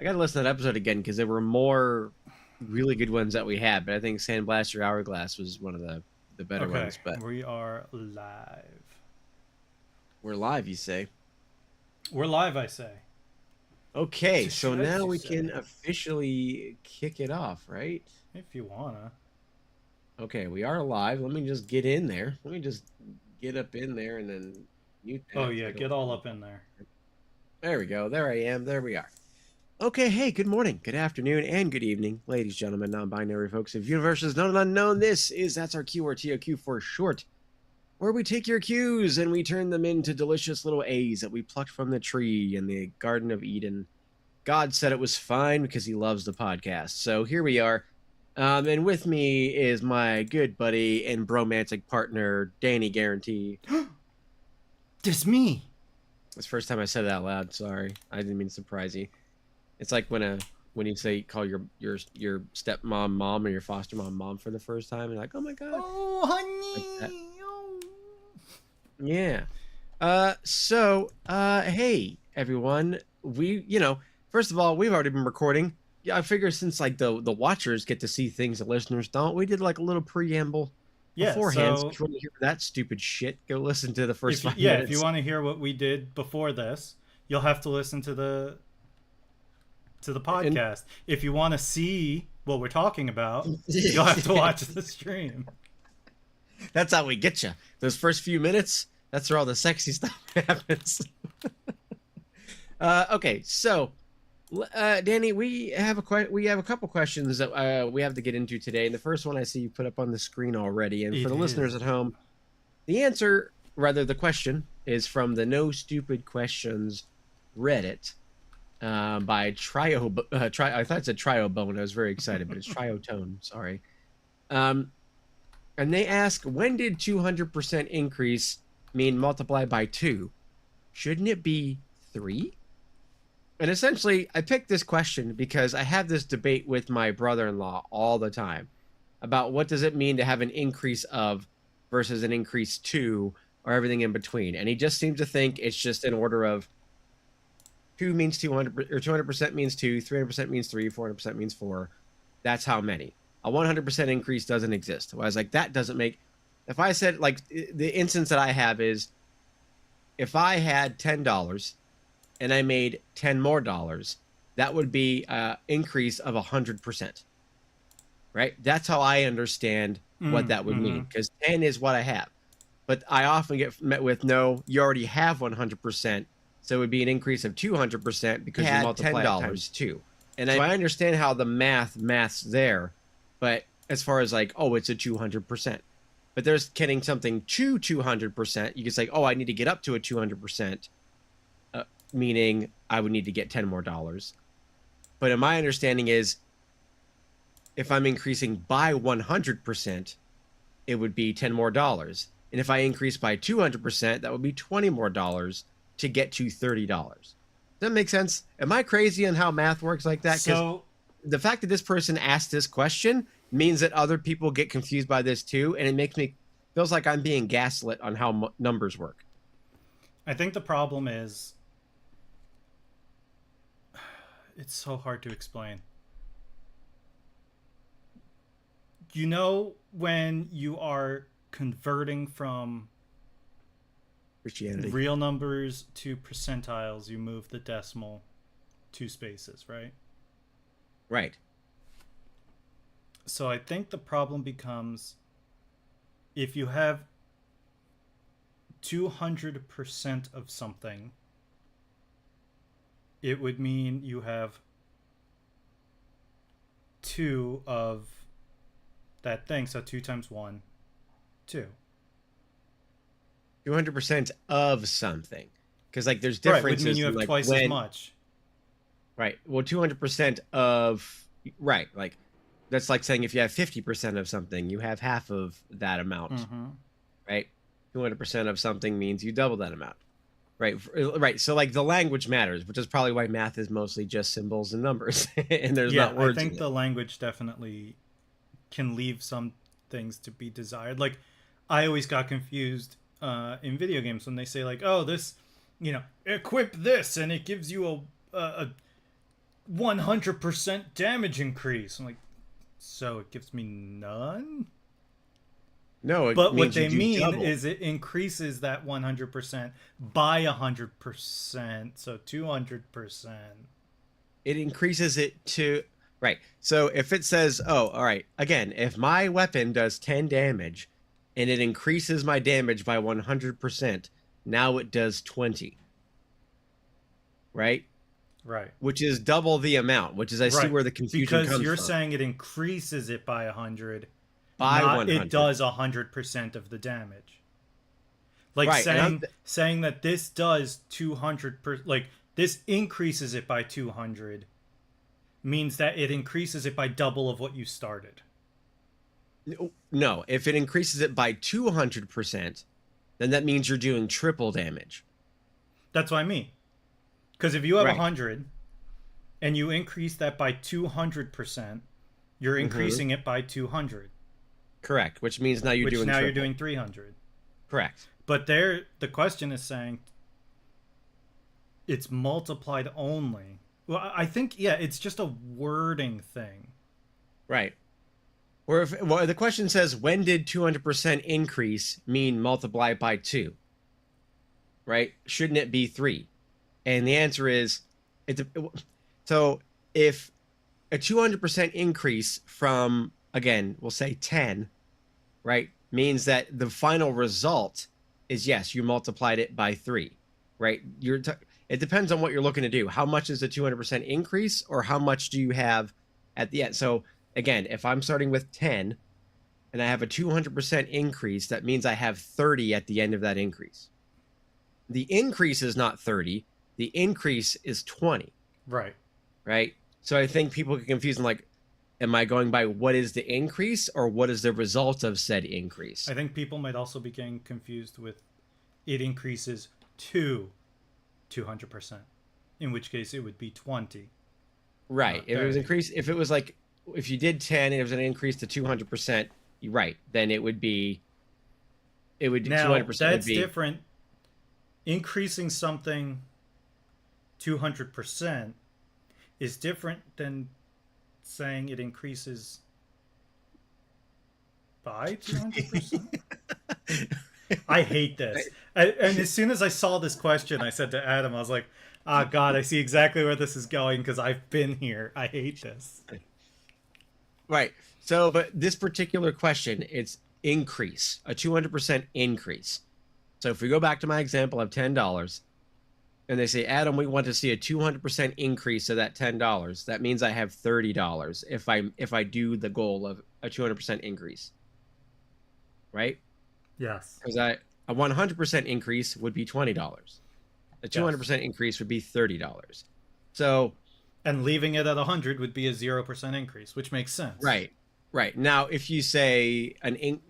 I gotta listen to that episode again because there were more really good ones that we had, but I think Sandblaster Hourglass was one of the better Okay, ones. But we are live. we're live, you say? We're live, I say. Okay, To so should now you we can say, officially kick it off, right? if you wanna. Okay, we are live. Let me just get in there. Let me just get up in there and then mute Oh that yeah, so I don't. get all up in there. There we go. There I am. There we are. Okay, hey, good morning, good afternoon, and good evening, ladies, gentlemen, non-binary folks of universes known and unknown. That's our QRTOQ for short, where we take your Qs and we turn them into delicious little A's that we plucked from the tree in the Garden of Eden. God said it was fine because he loves the podcast. So here we are. And with me is my good buddy and bromantic partner, Danny Guarantee. This me. It's the first time I said it out loud. Sorry. I didn't mean to surprise you. It's like when you say call your stepmom mom or your foster mom for the first time, and you're like, oh my god. Oh Like honey. Oh. yeah. Hey everyone. First of all, we've already been recording. Yeah, I figure since like the watchers get to see things the listeners don't, we did like a little preamble Yeah. beforehand. So So if you want to hear that stupid shit, go listen to the first if you, 5 minutes. if you want to hear what we did before this, you'll have to listen to the And podcast. If you want to see what we're talking about, you'll have to watch the stream. that's how we get you. Those first few minutes, that's where all the sexy stuff happens. Okay, so Danny, we have a couple questions that we have to get into today, and the first one I see you put up on the screen already. And for the listeners at home, the question is from the No Stupid Questions Reddit by I thought it said Triobone. I was very excited, but it's Triotone. Sorry. And they ask, when did 200% increase mean multiply by 2? Shouldn't it be 3? And essentially, I picked this question because I have this debate with my brother-in-law all the time about what does it mean to have an increase of versus an increase to, or everything in between. And he just seems to think it's just in order of 2 means 200, or 200% means 2, 300% means 3, 400% means 4. That's how many. A 100% increase doesn't exist. I was like, that doesn't make... If I said, like, the instance that I have is, if I had $10 and I made $10 more, that would be an increase of 100%. Right? That's how I understand what that would mean, because 10 is what I have. But I often get met with, no, you already have 100%, so it would be an increase of 200% because you multiply $10 times 2. And so I understand how the math's there, but as far as like, oh, it's a 200%. But there's getting something to 200%. You can say, oh, I need to get up to a 200%, meaning I would need to get $10 more. But in my understanding is, if I'm increasing by 100%, it would be $10 more. And if I increase by 200%, that would be $20 more to get to $30. Does that make sense? Am I crazy on how math works like that? Because the fact that this person asked this question means that other people get confused by this too, and it makes me feels like I'm being gaslit on how numbers work. I think the problem is it's so hard to explain. You know, when you are converting from Christianity, real numbers to percentiles, you move the decimal 2 spaces, right? Right. So I think the problem becomes, if you have 200% of something, it would mean you have 2 of that thing. So 2 times 1, 2. 200% of something, because like there's differences. Right, would mean you have like twice as much. Right. Well, 200% of like that's like saying if you have 50% of something, you have half of that amount. Mm-hmm. Right. 200% of something means you double that amount. Right. Right. So like the language matters, which is probably why math is mostly just symbols and numbers, and there's not words. I think the language definitely can leave some things to be desired. Like, I always got confused in video games when they say like, oh, this, equip this and it gives you a 100% damage increase. I'm like, so it gives me none? No, it But what means you they do mean double. is it increases that 100% by 100%, so 200%. It increases it to right. So if it says, "Oh, all right," again, if my weapon does 10 damage and it increases my damage by 100%, now it does 20, right? Right. Which is double the amount, which is I see Right. where the confusion Because comes you're from. saying it increases it by 100, By not it 100. does 100% of the damage. Like Right. And I'm saying that this does 200 like this increases it by 200 means that it increases it by double of what you started. no, if it increases it by 200%, then that means you're doing triple damage. That's what I mean. Because if you have Right. 100 and you increase that by 200%, you're Mhm. increasing it by 200, Correct, which means now you're which doing now you're triple. doing 300. Correct. But there, the question is saying it's multiplied only. Well, I think, yeah, it's just a wording thing. Right. Or if well, the question says, when did 200% increase mean multiply by 2? Right? Shouldn't it be 3? And the answer is, it's so if a 200% increase from, again, we'll say 10, right, means that the final result is, yes, you multiplied it by 3, right? It depends on what you're looking to do. How much is the 200% increase, or how much do you have at the end? So again, if I'm starting with 10 and I have a 200% increase, that means I have 30 at the end of that increase. The increase is not 30, the increase is 20. Right. Right. So I think people get confused and like, am I going by what is the increase or what is the result of said increase? I think people might also be getting confused with it increases to 200%, in which case it would be 20. Right. Not If it was 30. increased, if it was like, if you did 10 and it was an increase to 200%, you're right. Then it would be, it would, Now, 200% would that's be, different. Increasing something 200% is different than saying it increases by 200%. I hate this. And as soon as I saw this question, I said to Adam, I was like, "Ah, God, I see exactly where this is going because I've been here. I hate this." right. So, but this particular question, it's increase, a 200% increase. So if we go back to my example of $10, and they say, Adam, we want to see a 200% increase of that $10. That means I have $30 if I do the goal of a 200% increase, right? Yes. Because a 100% increase would be $20. A 200% increase would be $30. So, And leaving it at 100 would be a 0% increase, which makes sense. right, right. Now, if you say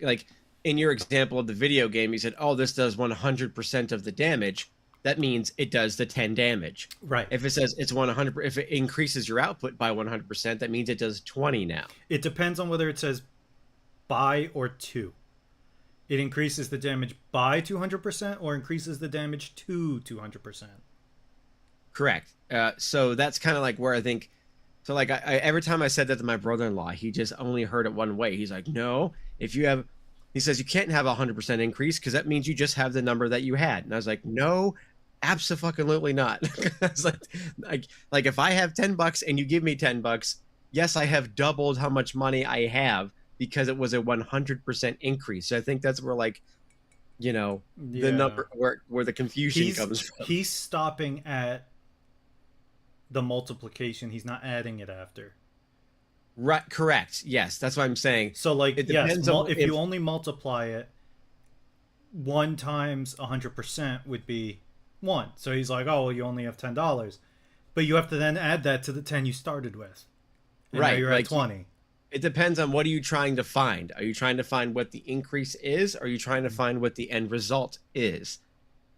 like in your example of the video game, you said, oh, this does 100% of the damage. That means it does the 10 damage. Right. If it says it's 100, if it increases your output by 100%, that means it does 20 now. It depends on whether it says by or to. It increases the damage by 200% or increases the damage to 200%. Correct. So that's kind of like where I think. So like every time I said that to my brother-in-law, he just only heard it one way. He's like, no, if you have, he says you can't have a 100% increase because that means you just have the number that you had. And I was like, no, absolutely not. I was like if I have $10 and you give me $10, yes, I have doubled how much money I have because it was a 100% increase. So I think that's where like, the Yeah. number where the confusion comes from. He's stopping at the multiplication. He's not adding it after. Right, correct. Yes, that's what I'm saying. So like, It yes, depends on if you only multiply it, 1 times 100% would be 1. So he's like, oh, well, you only have $10. But you have to then add that to the 10 you started with. And now right, you're like at 20. it depends on what are you trying to find. Are you trying to find what the increase is, or are you trying to find what the end result is?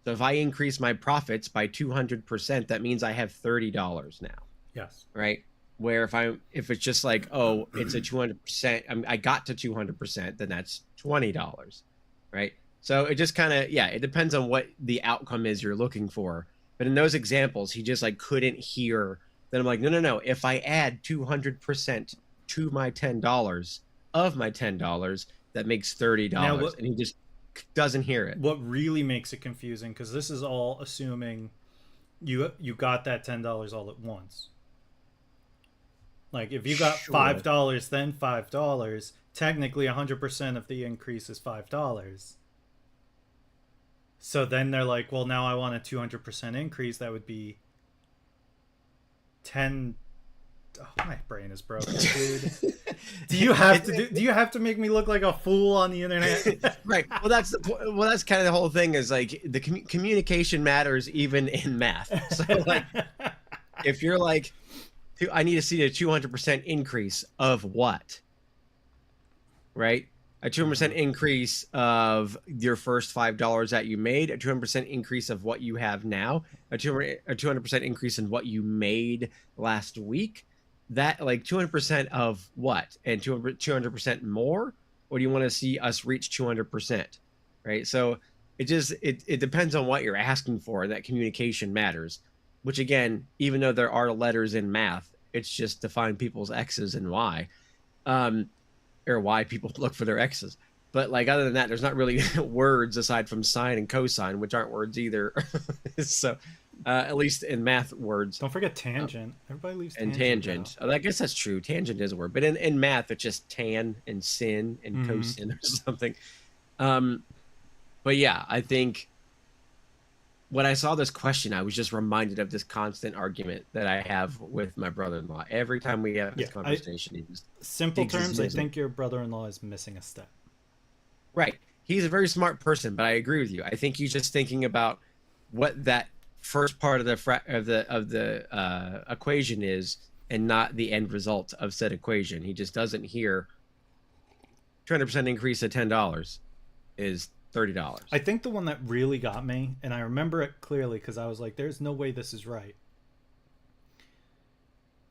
So if I increase my profits by 200%, that means I have $30 now. Yes. Right? Where if it's just like, oh, it's a 200%, I got to 200%, then that's $20, right? So it just kind of, yeah, it depends on what the outcome is you're looking for. But in those examples, he just like couldn't hear Then I'm like, no, no, no. If I add 200% to my $10 of my $10, that makes Now, $30. And he just doesn't hear it. what really makes it confusing, because this is all assuming you got that $10 all at once. Like if you got Sure. $5, then $5, technically 100% of the increase is $5. So then they're like, well, now I want a 200% increase. That would be 10. Oh, my brain is broken, dude. Do you have to make me look like a fool on the internet? Right. Well, that's kind of the whole thing, is like the communication matters even in math. So like, if you're like, I need to see a 200% increase of what? Right? A 200% increase of your first $5 that you made, a 200% increase of what you have now, a 200% increase in what you made last week. That, like, 200% of what? And 200% more? Or do you want to see us reach 200%? Right? So it depends on what you're asking for. That communication matters. Which, again, even though there are letters in math, it's just to find people's X's and Y. Or why people look for their X's. But like, other than that, there's not really words aside from sine and cosine, which aren't words either. So at least in math words. Don't forget tangent. Everybody leaves and tangent. Oh, I guess that's true. Tangent is a word. But in math, it's just tan and sin and cosine or something. But yeah, I think when I saw this question, I was just reminded of this constant argument that I have with my brother-in-law. Every time we have this conversation, he just simple terms, I think your brother-in-law is missing a step. Right. He's a very smart person, but I agree with you. I think he's just thinking about what that first part of the equation is, and not the end result of said equation. He just doesn't hear 200% increase of $10 is $30. I think the one that really got me, and I remember it clearly because I was like, there's no way this is right.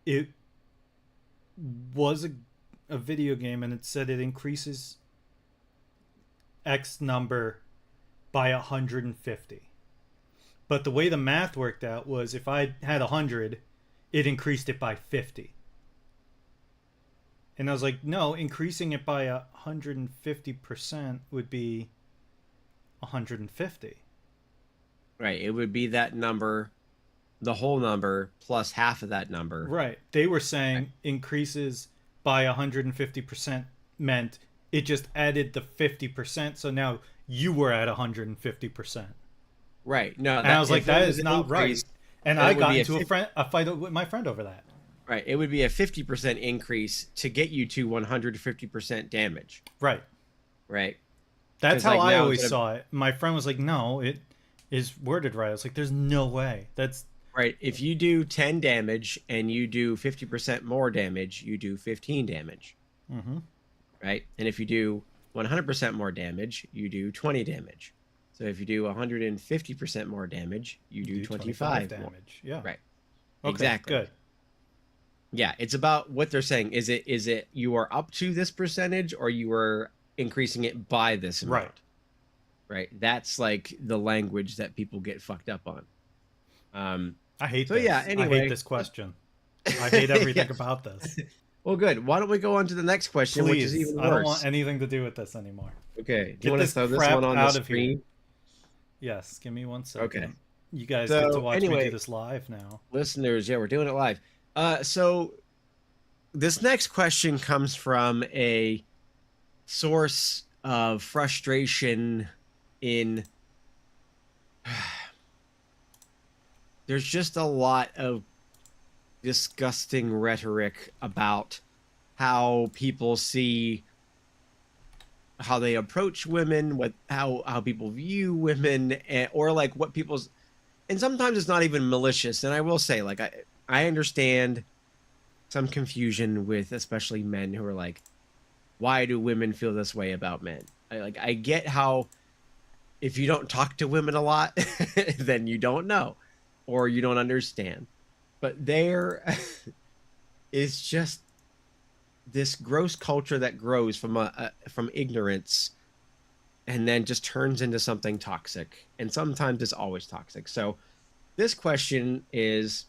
It was a video game, and it said it increases X number by 150. But the way the math worked out was if I had 100, it increased it by 50. And I was like, no, increasing it by 150% would be 150. Right. It would be that number, the whole number, plus half of that number. Right. They were saying increases by 150% meant it just added the 50%. So now you were at 150%. Right. No. And I was like, that is not right. And I got into a fight with my friend over that. Right. It would be a 50% increase to get you to 150% damage. Right. Right. That's how I always saw it. My friend was like, no, it is worded right. I was like, there's no way. That's right. If you do 10 damage and you do 50% more damage, you do 15 damage. Mm-hmm. Right. And if you do 100% more damage, you do 20 damage. So if you do 150% more damage, you do 25 damage. More. Yeah. Right. Okay, exactly. Good. Yeah. It's about what they're saying. Is it you are up to this percentage, or you are increasing it by this amount? Right. That's like the language that people get fucked up on. I hate so this. Yeah, anyway. I hate this question. I hate everything about this. Well, good. Why don't we go on to the next question, Please, which is even worse. I don't want anything to do with this anymore. Okay. Do you want to throw this one on the screen? Yes. Give me 1 second. Okay. You guys get to watch me do this live now. Listeners, yeah, we're doing it live. So this next question comes from a source of frustration in there's just a lot of disgusting rhetoric about how people see how they approach women, how people view women, or like what people's, and sometimes it's not even malicious. And I will say, like, I understand some confusion with especially men who are like, why do women feel this way about men? I get how if you don't talk to women a lot, then you don't know, or you don't understand. But there is just this gross culture that grows from ignorance, and then just turns into something toxic. And sometimes it's always toxic. So this question is,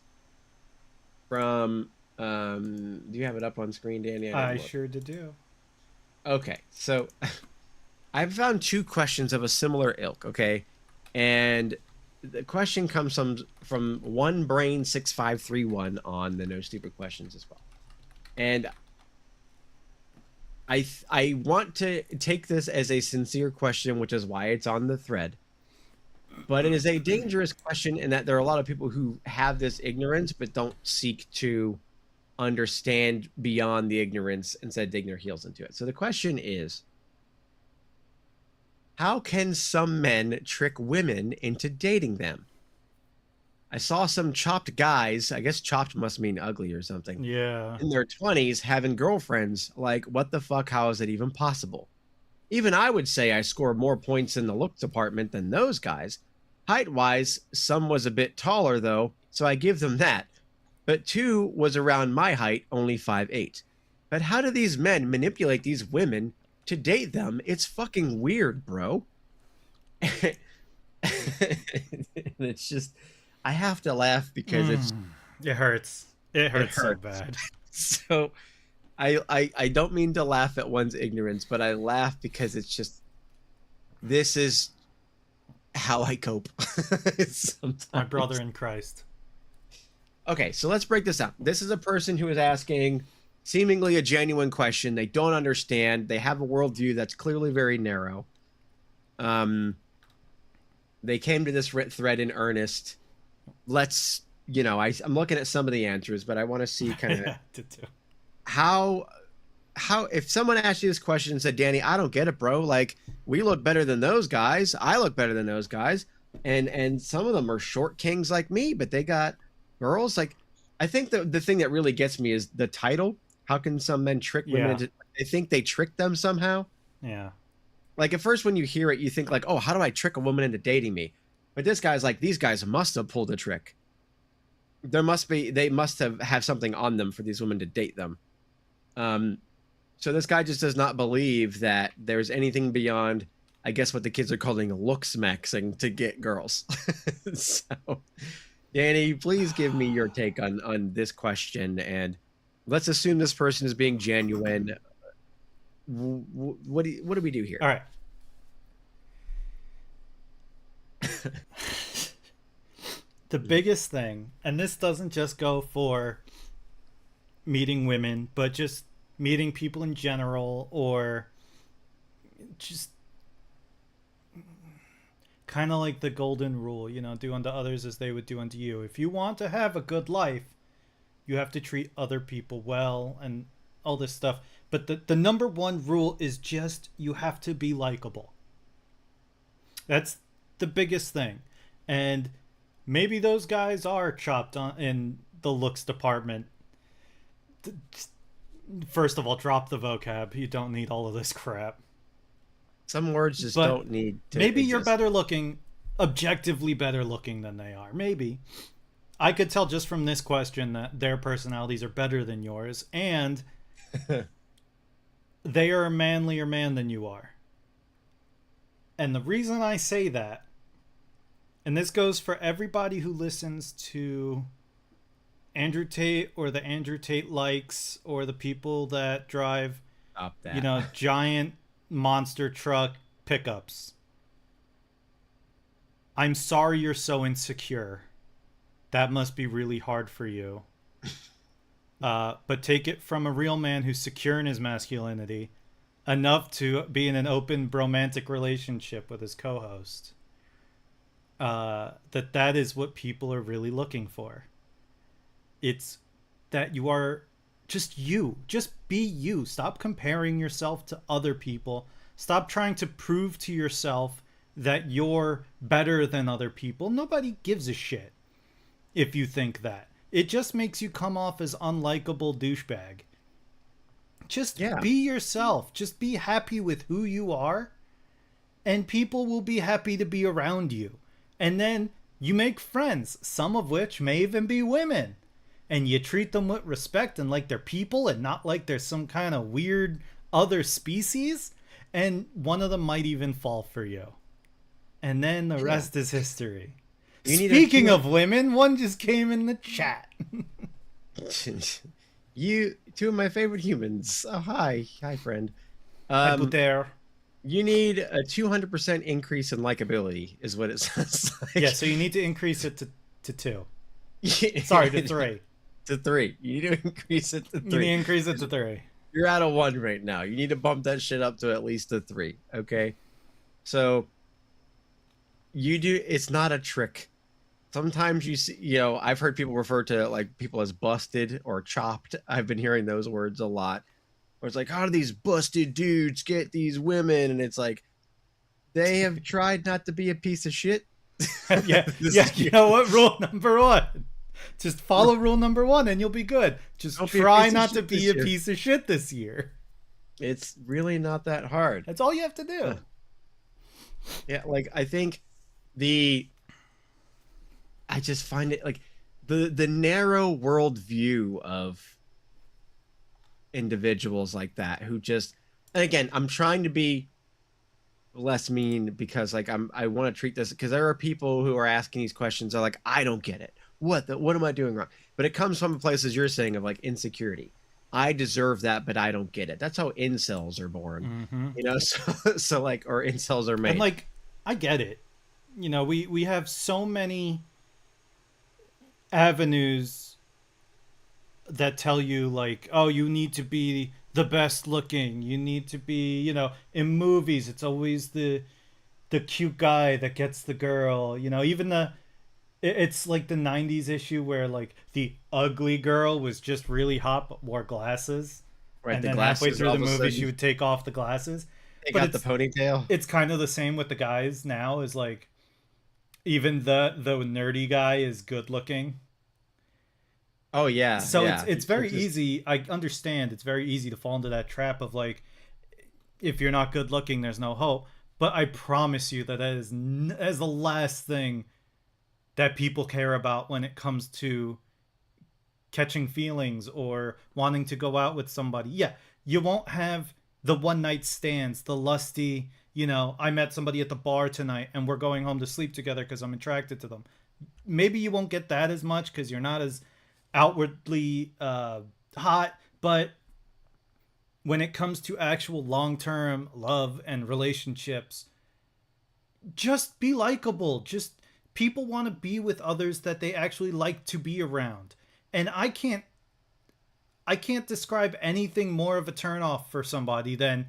from do you have it up on screen, Danny? I sure do. Okay, so I've found two questions of a similar ilk, okay? And the question comes from one brain 6531 on the No Stupid Questions as well. And I want to take this as a sincere question, which is why it's on the thread. But it is a dangerous question in that there are a lot of people who have this ignorance but don't seek to understand beyond the ignorance, instead dig their heels into it. So the question is, how can some men trick women into dating them? I saw some chopped guys, I guess chopped must mean ugly or something, Yeah. in their 20s having girlfriends. Like, what the fuck? How is it even possible? Even I would say I score more points in the looks department than those guys. Height-wise, some was a bit taller, though, so I give them that. But two was around my height, only 5'8". But how do these men manipulate these women to date them? It's fucking weird, bro. It's just, I have to laugh because it hurts. It hurts so bad. So I don't mean to laugh at one's ignorance, but I laugh because it's just, this is how I cope. Sometimes. My brother in Christ. Okay, so let's break this down. This is a person who is asking seemingly a genuine question. They don't understand. They have a worldview that's clearly very narrow. They came to this thread in earnest. Let's, I'm looking at some of the answers, but I want to see kind of how if someone asked you this question and said, Danny, I don't get it, bro. Like, we look better than those guys. I look better than those guys. And some of them are short kings like me, but they got girls. Like, I think the thing that really gets me is the title. How can some men trick women into, they think they trick them somehow? Yeah. Like, at first when you hear it, you think like, oh, how do I trick a woman into dating me? But this guy's like, these guys must have pulled a trick. They must have something on them for these women to date them. So this guy just does not believe that there's anything beyond, I guess, what the kids are calling looks maxing to get girls. So, Danny, please give me your take on this question, and let's assume this person is being genuine. What do we do here? All right. The biggest thing, and this doesn't just go for meeting women, but just meeting people in general, or just kind of like the golden rule, do unto others as they would do unto you. If you want to have a good life, you have to treat other people well and all this stuff. But the number one rule is just, you have to be likable. That's the biggest thing. And maybe those guys are chopped in the looks department. First of all, drop the vocab. You don't need all of this crap. Some words just don't need to maybe exist. You're better looking, objectively better looking than they are. Maybe. I could tell just from this question that their personalities are better than yours, and they are a manlier man than you are. And the reason I say that, and this goes for everybody who listens to Andrew Tate or the Andrew Tate likes, or the people that drive, giant monster truck pickups. I'm sorry you're so insecure. That must be really hard for you. But take it from a real man who's secure in his masculinity, enough to be in an open romantic relationship with his co-host. That is what people are really looking for. It's that you are just you. Just be you. Stop comparing yourself to other people. Stop trying to prove to yourself that you're better than other people. Nobody gives a shit if you think that. It just makes you come off as unlikable douchebag. Just be yourself. Just be happy with who you are, and people will be happy to be around you. And then you make friends, some of which may even be women, and you treat them with respect and like they're people and not like they're some kind of weird other species, and one of them might even fall for you. And then the rest is history. Speaking of women, one just came in the chat. You two of my favorite humans. Oh, hi, friend. Hi, Um, Buter. you need a 200% increase in likability, is what it says. Yeah, Like, so you need to increase it to 2. Sorry, to to 3. 3. You need to increase it to You need to 3. increase it to 3. You're at a 1 right now. You need to bump that shit up to at least a 3. Okay. So you do. It's not a trick. Sometimes you see, I've heard people refer to like people as busted or chopped. I've been hearing those words a lot. Where it's like, how do these busted dudes get these women? And it's like, they have tried not to be a piece of shit. Yeah, yeah. You know what? Rule number 1. Just follow rule number 1 and you'll be good. Just try not to be a piece of shit this year. It's really not that hard. That's all you have to do. Yeah, like I think I just find it like the narrow world view of individuals like that who just, and again, I'm trying to be less mean because like I want to treat this, because there are people who are asking these questions are like, I don't get it. What am I doing wrong? But it comes from places you're saying of like insecurity. I deserve that, but I don't get it. That's how incels are born. Mm-hmm. So like, or incels are made. And like, I get it. We have so many avenues that tell you like, oh, you need to be the best looking, you need to be, in movies it's always the cute guy that gets the girl, even it's like the 90s issue where like the ugly girl was just really hot but wore glasses, Right, and the then glasses, halfway through all the of a movie sudden, she would take off the glasses. they But got the ponytail. it's kind of the same with the guys now, is like, even the nerdy guy is good looking. Oh yeah, So yeah. it's very just, easy. I understand it's very easy to fall into that trap of like, if you're not good looking, there's no hope. But I promise you that that is the last thing that people care about when it comes to catching feelings or wanting to go out with somebody. Yeah, you won't have the one night stands, the lusty, I met somebody at the bar tonight and we're going home to sleep together because I'm attracted to them. Maybe you won't get that as much because you're not as outwardly hot, but when it comes to actual long-term love and relationships, just be likable. Just, people want to be with others that they actually like to be around. And I can't describe anything more of a turnoff for somebody than,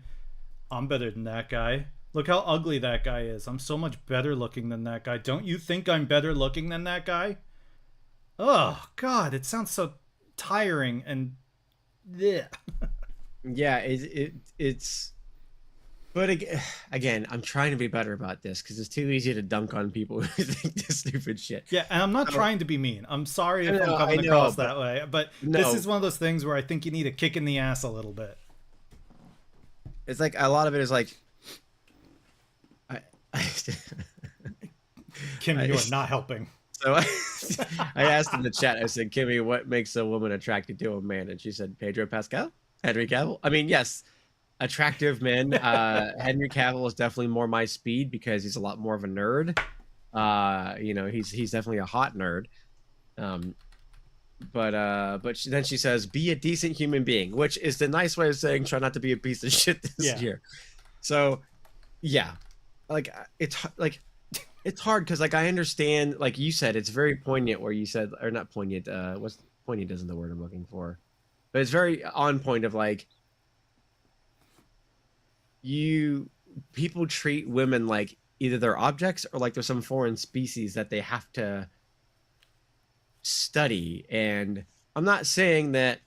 I'm better than that guy. Look how ugly that guy is. I'm so much better looking than that guy. Don't you think I'm better looking than that guy? Oh God, it sounds so tiring and yeah. yeah, it's. But again, I'm trying to be better about this because it's too easy to dunk on people who think this stupid shit. Yeah, and I'm not trying to be mean. I'm sorry if I'm I coming know, across that way, but No. this is one of those things where I think you need a kick in the ass a little bit. It's like a lot of it is like, Kim, you are not helping. So I asked in the chat, I said, Kimmy, what makes a woman attracted to a man? And she said, Pedro Pascal, Henry Cavill. I mean, yes, attractive men. Henry Cavill is definitely more my speed because he's a lot more of a nerd. He's definitely a hot nerd. But then she says, be a decent human being, which is the nice way of saying try not to be a piece of shit this year. So yeah, like it's hard because like I understand, like you said, it's very poignant where you said, or not poignant, what's poignant isn't the word I'm looking for, but it's very on point of like, people treat women like either they're objects or like they're some foreign species that they have to study. And I'm not saying that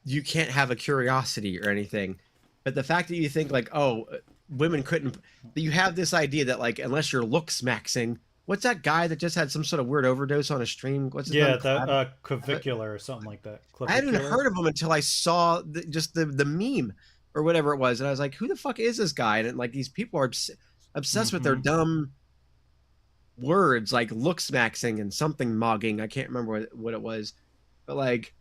you can't have a curiosity or anything, but the fact that you think like, oh, women couldn't, you have this idea that like, unless you're looks maxing, what's that guy that just had some sort of weird overdose on a stream? What's his name? That clavicular or something like that. I hadn't heard of him until I saw the meme or whatever it was, and I was like, who the fuck is this guy? And like these people are obsessed with their dumb words like looks maxing and something mogging. I can't remember what it was, but like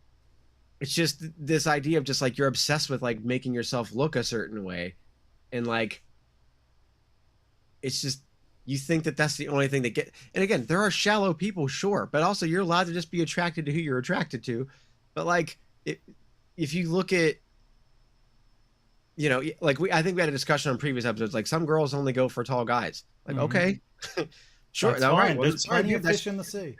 it's just this idea of just like you're obsessed with like making yourself look a certain way, and like it's just you think that that's the only thing that get. And again, there are shallow people, sure, but also you're allowed to just be attracted to who you're attracted to. But like, if you look at, like I think we had a discussion on previous episodes. Like some girls only go for tall guys. Like, okay, sure, That's all fine. right. Well, There's sorry, plenty dude, of fish in the sea.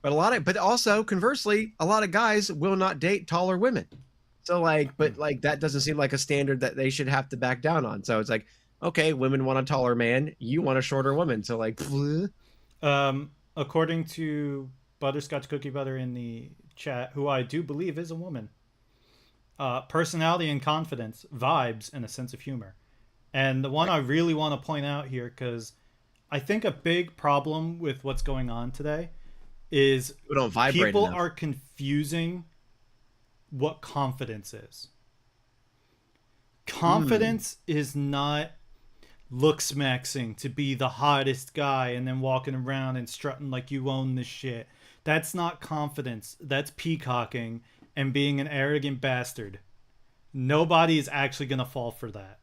but also conversely, a lot of guys will not date taller women. So like, but like that doesn't seem like a standard that they should have to back down on. So it's like, okay, women want a taller man, you want a shorter woman. So like, According to Butterscotch Cookie Butter in the chat, who I do believe is a woman, personality and confidence, vibes, and a sense of humor. And the one I really want to point out here, because I think a big problem with what's going on today is we don't vibrate people enough. are confusing what confidence is. Confidence is not looks maxing to be the hottest guy and then walking around and strutting like you own this shit. That's not confidence. That's peacocking and being an arrogant bastard. Nobody is actually going to fall for that.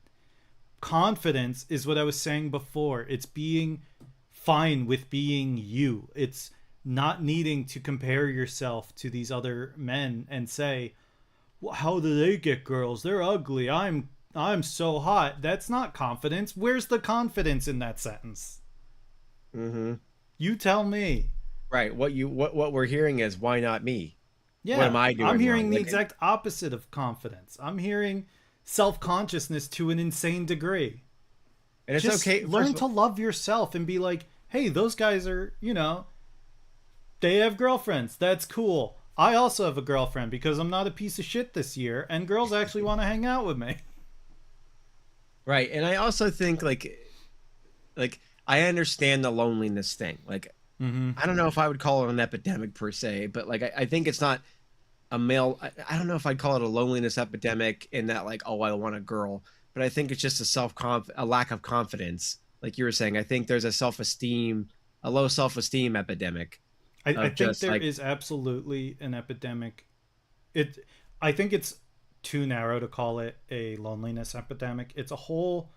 Confidence is what I was saying before. It's being fine with being you. It's not needing to compare yourself to these other men and say, well, how do they get girls? They're ugly. I'm so hot. That's not confidence. Where's the confidence in that sentence? Mm-hmm. You tell me. Right. What we're hearing is, why not me? Yeah. What am I doing? I'm hearing wrong? the exact opposite of confidence. I'm hearing self-consciousness to an insane degree. And it's Just okay. learn to love yourself and be like, hey, those guys are, they have girlfriends. That's cool. I also have a girlfriend because I'm not a piece of shit this year, and girls actually want to hang out with me. Right. And I also think like I understand the loneliness thing. Like, I don't know if I would call it an epidemic per se, but like I think it's not a male. I don't know if I'd call it a loneliness epidemic in that like, oh, I want a girl, but I think it's just a lack of confidence. Like you were saying, I think there's a low self-esteem epidemic. I think there is absolutely an epidemic. I think it's too narrow to call it a loneliness epidemic. It's a whole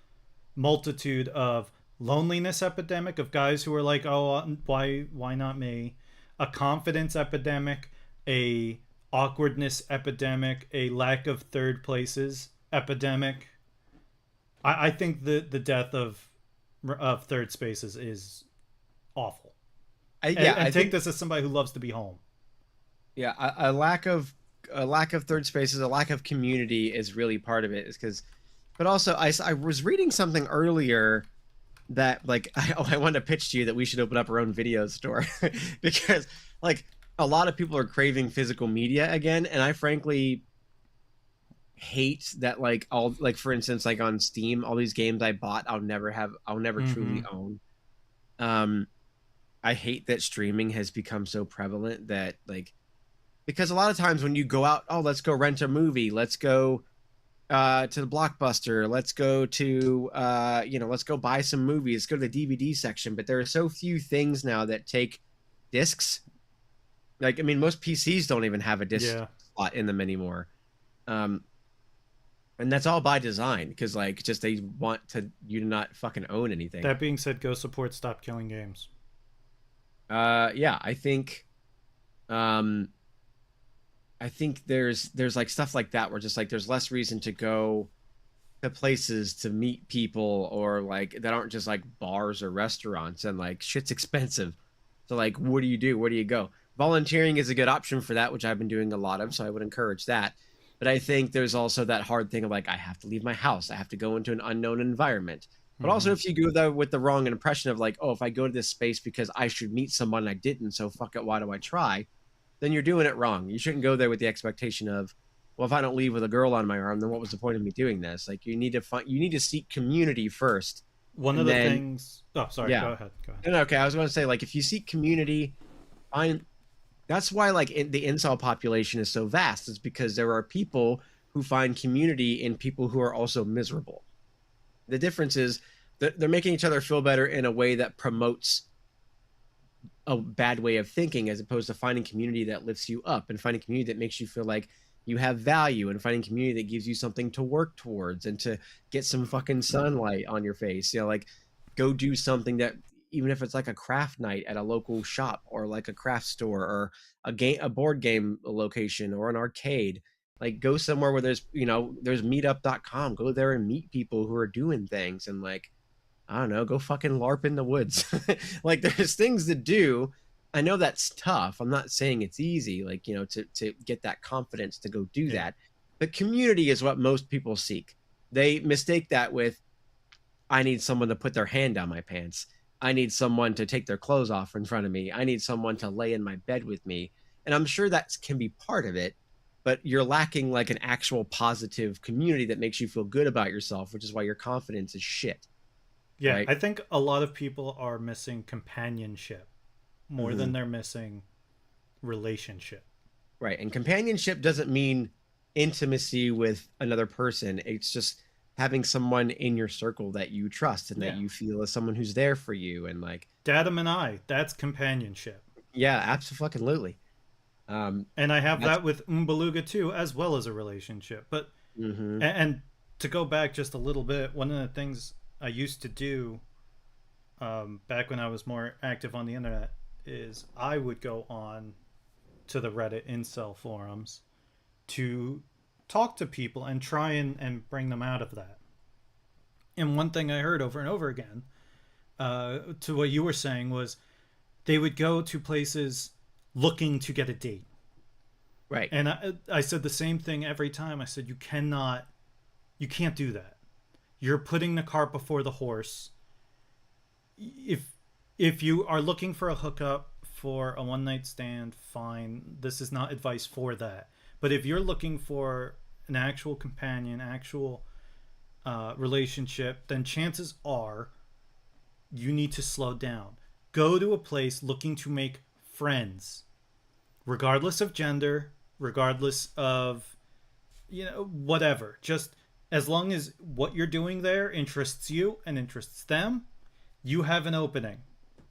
multitude of loneliness epidemic of guys who are like, oh, why not me? A confidence epidemic, a awkwardness epidemic, a lack of third places epidemic. I think the death of third spaces is awful. I take this as somebody who loves to be home. Yeah, a lack of third spaces, a lack of community is really part of it. Is because, but also I was reading something earlier that like I wanted to pitch to you that we should open up our own video store because like a lot of people are craving physical media again, and I frankly hate that like all like for instance like on Steam, all these games I bought I'll never truly own. I hate that streaming has become so prevalent that like, because a lot of times when you go out, oh, let's go rent a movie, let's go to the Blockbuster, let's go to let's go buy some movies, let's go to the DVD section, but there are so few things now that take discs. Like, I mean, most PCs don't even have a disc slot in them anymore. And that's all by design because like just they want you to not fucking own anything. That being said, go support Stop Killing Games. Yeah, I think there's like stuff like that where just like there's less reason to go to places to meet people or like that aren't just like bars or restaurants, and like shit's expensive. So like, what do you do? Where do you go? Volunteering is a good option for that, which I've been doing a lot of, so I would encourage that. But I think there's also that hard thing of like, I have to leave my house, I have to go into an unknown environment. But also if you go there with the wrong impression of like, oh, if I go to this space because I should meet someone I didn't, so fuck it, why do I try? Then you're doing it wrong. You shouldn't go there with the expectation of, well, if I don't leave with a girl on my arm, then what was the point of me doing this? Like you need to seek community first. One of the things. Oh, sorry. Yeah. Go ahead. No, okay. I was going to say like if you seek community, that's why like the incel population is so vast. It's because there are people who find community in people who are also miserable. The difference is that they're making each other feel better in a way that promotes a bad way of thinking, as opposed to finding community that lifts you up and finding community that makes you feel like you have value and finding community that gives you something to work towards and to get some fucking sunlight on your face. You know, like go do something that, even if it's like a craft night at a local shop or like a craft store or a board game location or an arcade. Like go somewhere where there's, there's meetup.com. Go there and meet people who are doing things, and like, I don't know, go fucking LARP in the woods. Like there's things to do. I know that's tough. I'm not saying it's easy, like, to get that confidence to go do that. But community is what most people seek. They mistake that with, I need someone to put their hand down my pants. I need someone to take their clothes off in front of me. I need someone to lay in my bed with me. And I'm sure that can be part of it, but you're lacking like an actual positive community that makes you feel good about yourself, which is why your confidence is shit. Yeah, right? I think a lot of people are missing companionship more than they're missing relationship. Right. And companionship doesn't mean intimacy with another person. It's just having someone in your circle that you trust and that you feel is someone who's there for you. And like Datum and I, that's companionship. Yeah, absolutely. And I have that with Umbaluga too, as well as a relationship. But and to go back just a little bit, one of the things I used to do back when I was more active on the internet is I would go on to the Reddit incel forums to talk to people and try and bring them out of that. And one thing I heard over and over again, to what you were saying, was they would go to places looking to get a date. Right. And I said the same thing every time. I said, you can't do that. You're putting the cart before the horse. If you are looking for a hookup, for a one night stand, fine. This is not advice for that. But if you're looking for an actual companion, actual relationship, then chances are you need to slow down. Go to a place looking to make friends, regardless of gender, regardless of, whatever. Just as long as what you're doing there interests you and interests them, you have an opening.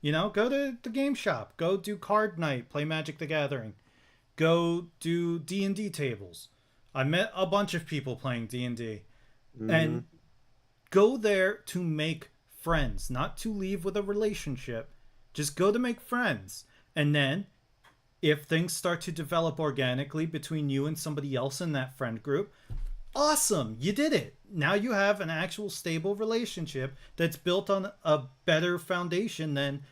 Go to the game shop, go do card night, play Magic the Gathering, go do D&D tables. I met a bunch of people playing D&D. And go there to make friends, not to leave with a relationship. Just go to make friends. And then if things start to develop organically between you and somebody else in that friend group, awesome, you did it. Now you have an actual stable relationship that's built on a better foundation than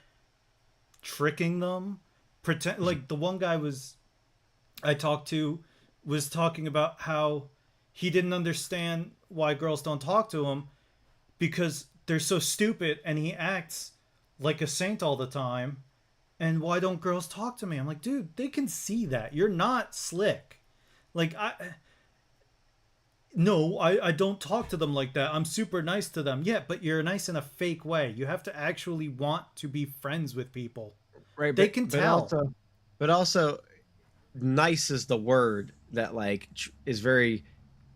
tricking them. Pretend like the one guy I talked to was talking about how he didn't understand why girls don't talk to him because they're so stupid and he acts like a saint all the time. And why don't girls talk to me? I'm like, dude, they can see that. You're not slick. Like, I don't talk to them like that. I'm super nice to them. Yeah, but you're nice in a fake way. You have to actually want to be friends with people. Right. They can tell. But also, nice is the word that like is very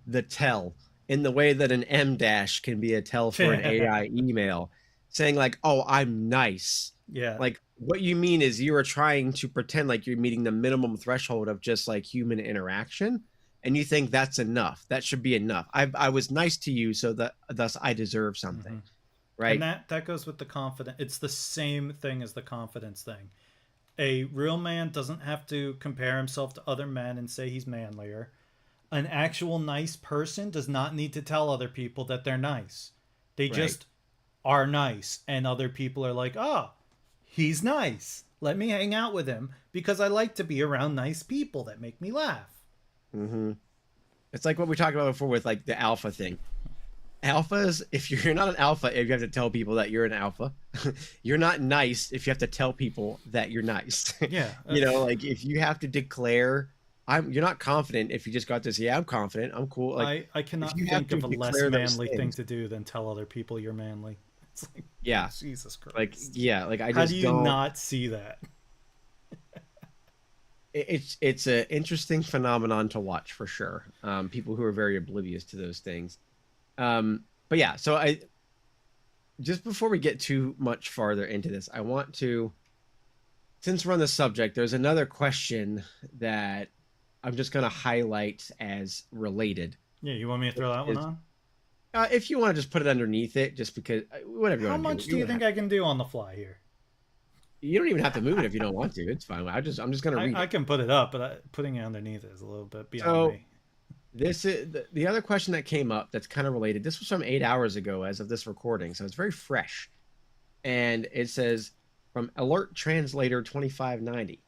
the tell, in the way that an M dash can be a tell for an AI email, saying like, oh, I'm nice. Yeah. Like what you mean is you are trying to pretend like you're meeting the minimum threshold of just like human interaction. And you think that's enough. That should be enough. I was nice to you, so that thus I deserve something. Right. And that goes with the confidence. It's the same thing as the confidence thing. A real man doesn't have to compare himself to other men and say he's manlier. An actual nice person does not need to tell other people that they're nice. They just are nice. And other people are like, oh, he's nice. Let me hang out with him because I like to be around nice people that make me laugh. It's like what we talked about before with like the alpha thing. Alphas, if you're not an alpha, if you have to tell people that you're an alpha, you're not nice if you have to tell people that you're nice. Yeah. Like if you have to declare, you're not confident if you just got this, yeah, I'm confident, I'm cool. Like, I cannot think of a less manly thing to do than tell other people you're manly. It's like, yeah, Jesus Christ. Like, yeah, like I just How do you not see that? It's an interesting phenomenon to watch for sure. People who are very oblivious to those things. But yeah, so just before we get too much farther into this, I want to, since we're on the subject, there's another question that I'm just going to highlight as related. Yeah, you want me to throw that one on? If you want to just put it underneath it, just because whatever you How want to do. much do you think I can do on the fly here? You don't even have to move it if you don't want to. It's fine. I'm just gonna read I it. can put it up, but putting it underneath is a little bit beyond So me. this is the other question that came up that's kind of related. This was from 8 hours ago as of this recording, so it's very fresh. And it says from Alert Translator 2590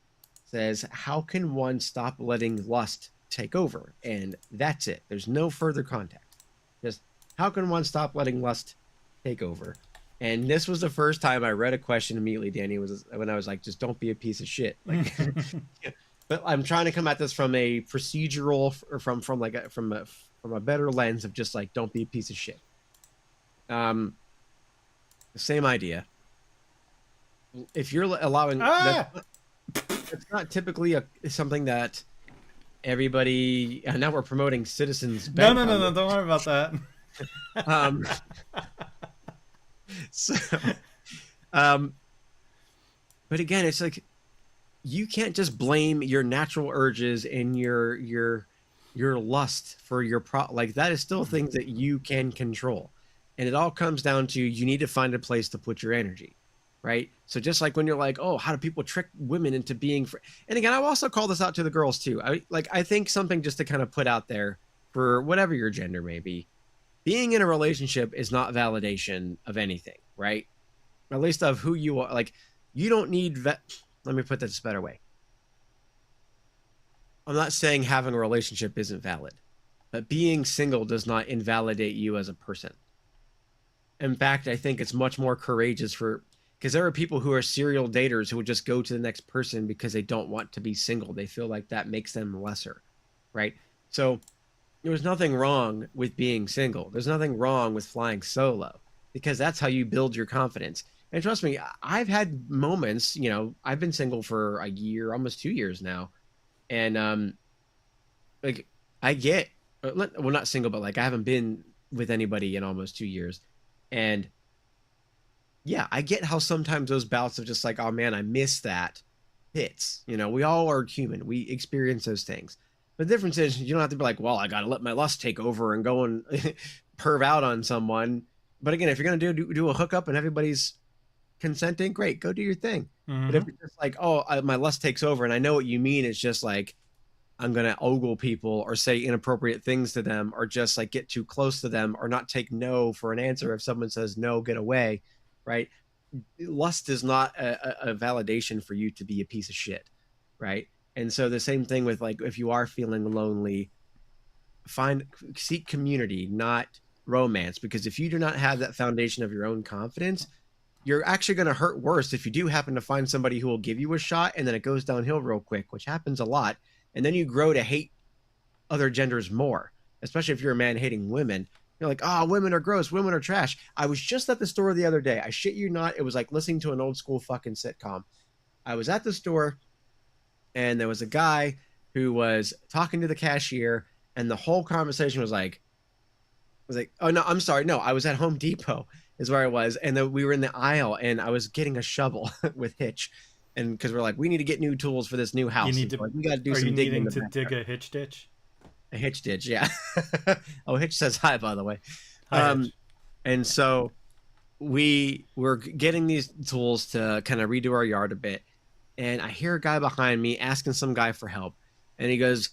says, "How can one stop letting lust take over?" And that's it. There's no further context. Just how can one stop letting lust take over? And this was the first time I read a question immediately, Danny, was when I was like, just don't be a piece of shit. Like, but I'm trying to come at this from a procedural or from like from a better lens of just like, don't be a piece of shit. Same idea. If you're allowing, it's not typically something that everybody. And now we're promoting Citizens Bank. No, don't worry about that. So, but again, it's like you can't just blame your natural urges and your lust for your like that is still things that you can control, and it all comes down to you need to find a place to put your energy, right? So just like when you're like, oh, how do people trick women into being and again, I'll also call this out to the girls too. I think something just to kind of put out there for whatever your gender may be. Being in a relationship is not validation of anything, right? At least of who you are. Like, you don't need let me put this a better way. I'm not saying having a relationship isn't valid, but being single does not invalidate you as a person. In fact, I think it's much more courageous because there are people who are serial daters who would just go to the next person because they don't want to be single. They feel like that makes them lesser, right? So there's nothing wrong with being single. There's nothing wrong with flying solo because that's how you build your confidence. And trust me, I've had moments, I've been single for a year, almost 2 years now. And like I get, well, not single, but like I haven't been with anybody in almost 2 years. And yeah, I get how sometimes those bouts of just like, oh man, I miss that hits. We all are human. We experience those things. But the difference is you don't have to be like, well, I got to let my lust take over and go and perv out on someone. But again, if you're going to do a hookup and everybody's consenting, great, go do your thing. Mm-hmm. But if it's just like, oh, my lust takes over, and I know what you mean, it's just like, I'm going to ogle people or say inappropriate things to them or just like get too close to them or not take no for an answer. If someone says no, get away, right? Lust is not a validation for you to be a piece of shit, right? And so the same thing with like, if you are feeling lonely, seek community, not romance, because if you do not have that foundation of your own confidence, you're actually going to hurt worse if you do happen to find somebody who will give you a shot and then it goes downhill real quick, which happens a lot. And then you grow to hate other genders more, especially if you're a man hating women. You're like, oh, women are gross. Women are trash. I was just at the store the other day. I shit you not. It was like listening to an old school fucking sitcom. I was at the store and there was a guy who was talking to the cashier and the whole conversation was like, oh no, I'm sorry. No, I was at Home Depot is where I was. And then we were in the aisle and I was getting a shovel with Hitch. And because we're like, we need to get new tools for this new house. We got to do some digging. To dig a hitch ditch? A hitch ditch, yeah. Oh, Hitch says hi, by the way. Hi, Hitch. And so we were getting these tools to kind of redo our yard a bit. And I hear a guy behind me asking some guy for help. And he goes,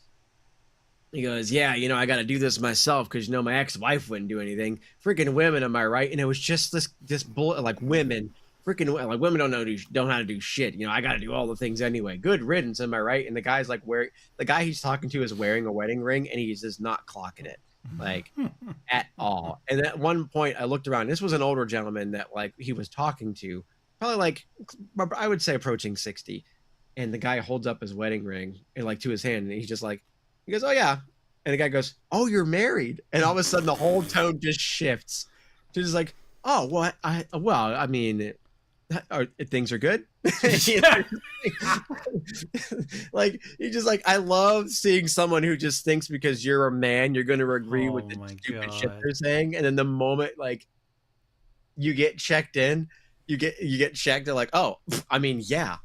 yeah, I got to do this myself because, my ex-wife wouldn't do anything. Freaking women, am I right? And it was just this bullet, like women. Freaking like women don't know how to do shit. I got to do all the things anyway. Good riddance, am I right? And the guy's like the guy he's talking to is wearing a wedding ring, and he's just not clocking it, like at all. And at one point, I looked around. This was an older gentleman that like he was talking to, probably like I would say approaching 60. And the guy holds up his wedding ring and like to his hand, and he goes, oh yeah. And the guy goes, oh, you're married. And all of a sudden, the whole tone just shifts to just like, oh, what? I mean. Things are good. Like he just like I love seeing someone who just thinks because you're a man you're going to agree with the stupid shit they're saying, and then the moment like you get checked in, you get checked, they're like, oh, I mean, yeah,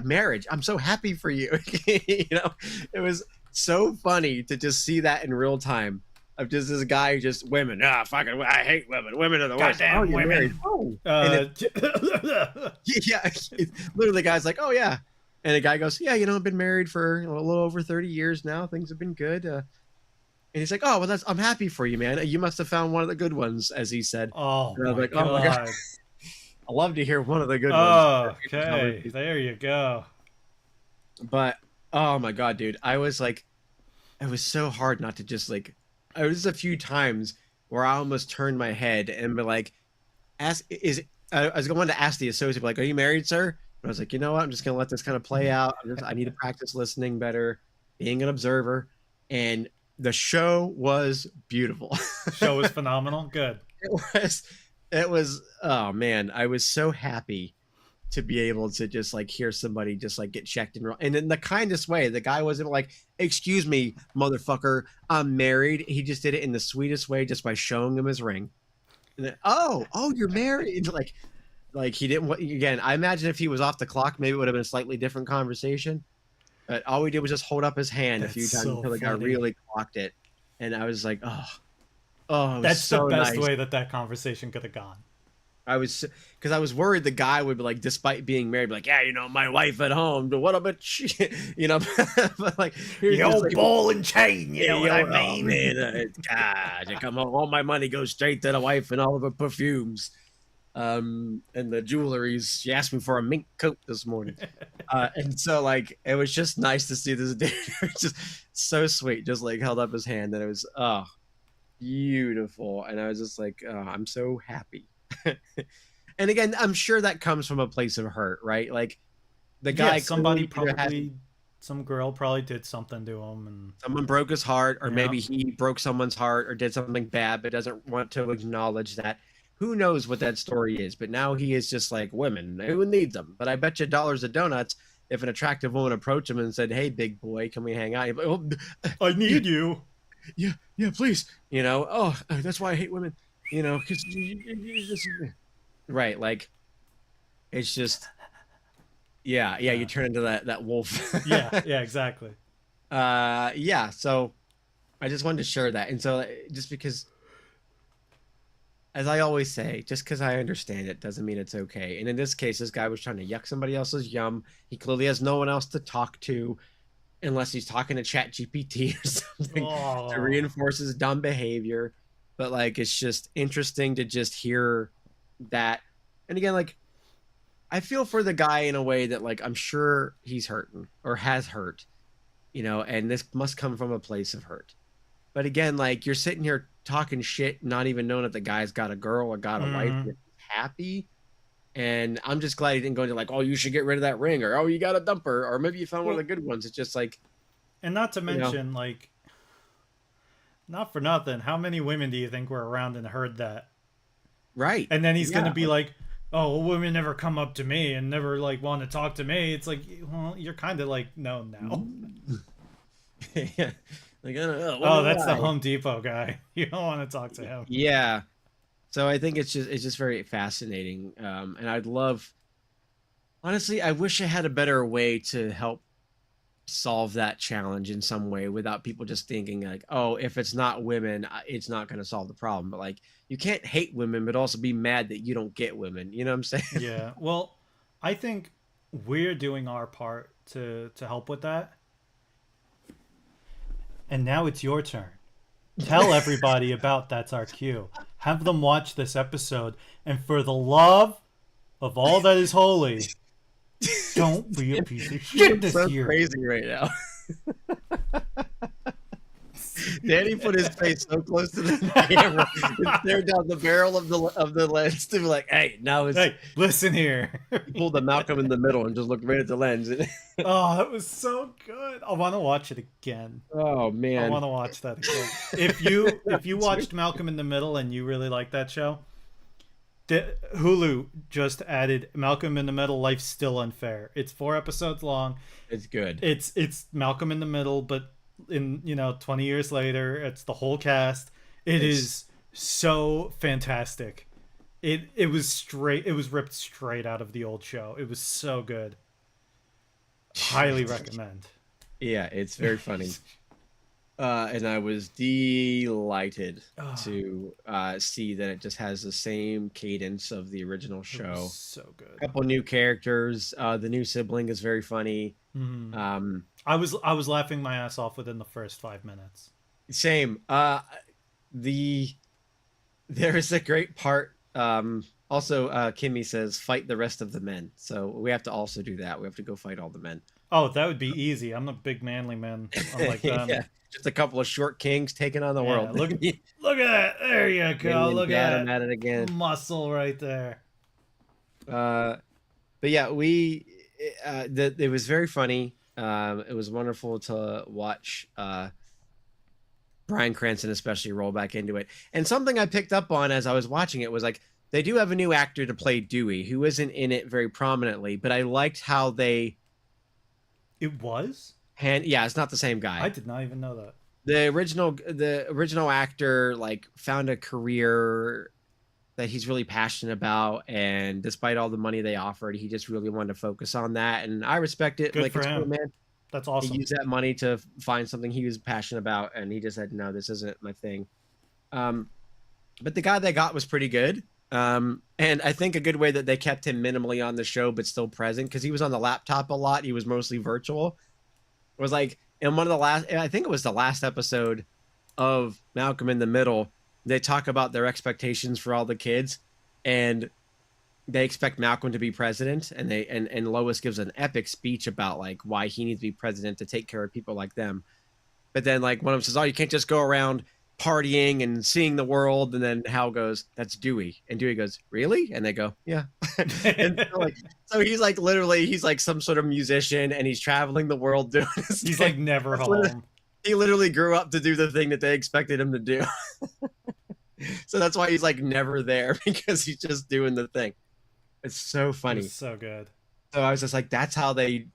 marriage. I'm so happy for you. It was so funny to just see that in real time. of just this guy, just women. Ah, fucking, I hate women. Women are the worst. Goddamn You're women. married. Oh. And yeah, literally the guy's like, oh yeah. And the guy goes, yeah, I've been married for a little over 30 years now. Things have been good. And he's like, oh, well, I'm happy for you, man. You must have found one of the good ones, as he said. Oh, and I was my like, God. oh my God. I love to hear one of the good ones. Okay, there you go. But, oh my God, dude. I was like, it was so hard not to just like, there was a few times where I almost turned my head and be like, I was going to ask the associate, like, are you married, sir? But I was like, you know what? I'm just going to let this kind of play out. I need to practice listening better, being an observer. And the show was beautiful. Show was phenomenal. Good. It was, oh man, I was so happy to be able to just like hear somebody just like get checked and in the kindest way. The guy wasn't like, excuse me, motherfucker, I'm married. He just did it in the sweetest way, just by showing him his ring. And then, oh, you're married. Like he didn't. Again, I imagine if he was off the clock, maybe it would have been a slightly different conversation. But all we did was just hold up his hand a few times until the guy really clocked it, and I was like, oh, that's so the best nice. way that conversation could have gone. I was, because I was worried the guy would be like, despite being married, be like, yeah, my wife at home, but what about but like, the old like, ball and chain, you know what I mean? Man, God, you come home, all my money goes straight to the wife and all of her perfumes, and the jewelries. She asked me for a mink coat this morning, and so like, it was just nice to see this dude, just so sweet, just like held up his hand, and it was beautiful, and I was just like, I'm so happy. And again, I'm sure that comes from a place of hurt, right? Like the guy, somebody probably, some girl probably did something to him, and someone broke his heart, or maybe he broke someone's heart or did something bad, but doesn't want to acknowledge that. Who knows what that story is? But now he is just like, women, who needs them? But I bet you dollars of donuts, if an attractive woman approached him and said, "Hey, big boy, can we hang out?" He'd be like, oh, I need you. Yeah, please. That's why I hate women. Because you just right, like it's just yeah, you turn into that wolf. yeah, exactly. Yeah, so I just wanted to share that. And so just because, as I always say, just because I understand it doesn't mean it's okay. And in this case, this guy was trying to yuck somebody else's yum. He clearly has no one else to talk to unless he's talking to ChatGPT or something to reinforce his dumb behavior. But like, it's just interesting to just hear that. And again, like, I feel for the guy in a way that, like, I'm sure he's hurting or has hurt, and this must come from a place of hurt. But again, like, you're sitting here talking shit, not even knowing if the guy's got a girl or got a wife, and happy. And I'm just glad he didn't go into like, oh, you should get rid of that ring, or oh, you got a dumper, or maybe you found one of the good ones. It's just like, and not to mention, like, not for nothing, how many women do you think were around and heard that? Right. And then he's going to be like, oh, well, women never come up to me and never like want to talk to me. It's like, well, you're kind of like, no, now. Yeah. Like, that's the Home Depot guy. You don't want to talk to him. Yeah. So I think it's just very fascinating. And I'd love, honestly, I wish I had a better way to help solve that challenge in some way without people just thinking like, oh, if it's not women, it's not going to solve the problem. But like, you can't hate women but also be mad that you don't get women, you know what I'm saying? Yeah, well, I think we're doing our part to help with that, and now it's your turn. Tell everybody about That's Our Cue. Have them watch this episode, and for the love of all that is holy, don't be a piece of shit this year. Crazy right now. Danny put his face so close to the camera and stared down the barrel of the lens to be like, "Hey, now it's listen here." He pulled the Malcolm in the middle and just looked right at the lens. Oh, that was so good. I want to watch it again. Oh man, I want to watch that again. If you watched Malcolm in the Middle and you really like that show, Hulu just added Malcolm in the Middle, Life's Still Unfair. It's 4 episodes long. It's good. It's Malcolm in the Middle, but in 20 years later, it's the whole cast. It is so fantastic. It was ripped straight out of the old show. It was so good. Highly recommend. Yeah, it's very funny. And I was delighted Oh, to see that it just has the same cadence of the original it was show. so good. Couple new characters. The new sibling is very funny. Hmm. Um, I was laughing my ass off within the first 5 minutes. Same. The There is a great part. Also, Kimmy says, "Fight the rest of the men." So we have to also do that. We have to go fight all the men. Oh, that would be easy. I'm a big manly man, unlike them. Yeah, just a couple of short kings taking on the Yeah, world. look at that. There you go. Damien Look Datum at at it that again. muscle right there. Uh, but yeah, it was very funny. It was wonderful to watch Bryan Cranston especially roll back into it. And something I picked up on as I was watching it was like they do have a new actor to play Dewey who isn't in it very prominently, but I liked how they It was? yeah, it's not the same I guy. did not even know that. The original actor like found a career that he's really passionate about, and despite all the money they offered, he just really wanted to focus on that, and I respect it. Good Like, for it's cool, him. man. That's He awesome. used that money to find something he was passionate about, and he just said, no, this isn't my thing. um but the guy they got was pretty good. And I think a good way that they kept him minimally on the show but still present, because he was on the laptop a lot, he was mostly virtual, was like in one of the last, I think it was the last episode of Malcolm in the Middle, they talk about their expectations for all the kids, and they expect Malcolm to be president, and and Lois gives an epic speech about like why he needs to be president to take care of people like them. But then like one of them says, "Oh, you can't just go around partying and seeing the world." And then Hal goes, "That's Dewey," and Dewey goes, "Really?" And they go, "Yeah." And so, like, so he's like literally he's like some sort of musician, and he's traveling the world doing this He's thing. like never That's literally- home. He literally grew up to do the thing that they expected him to do. So that's why he's like never there, because he's just doing the thing. It's so It funny. was so good. So I was just like, that's how they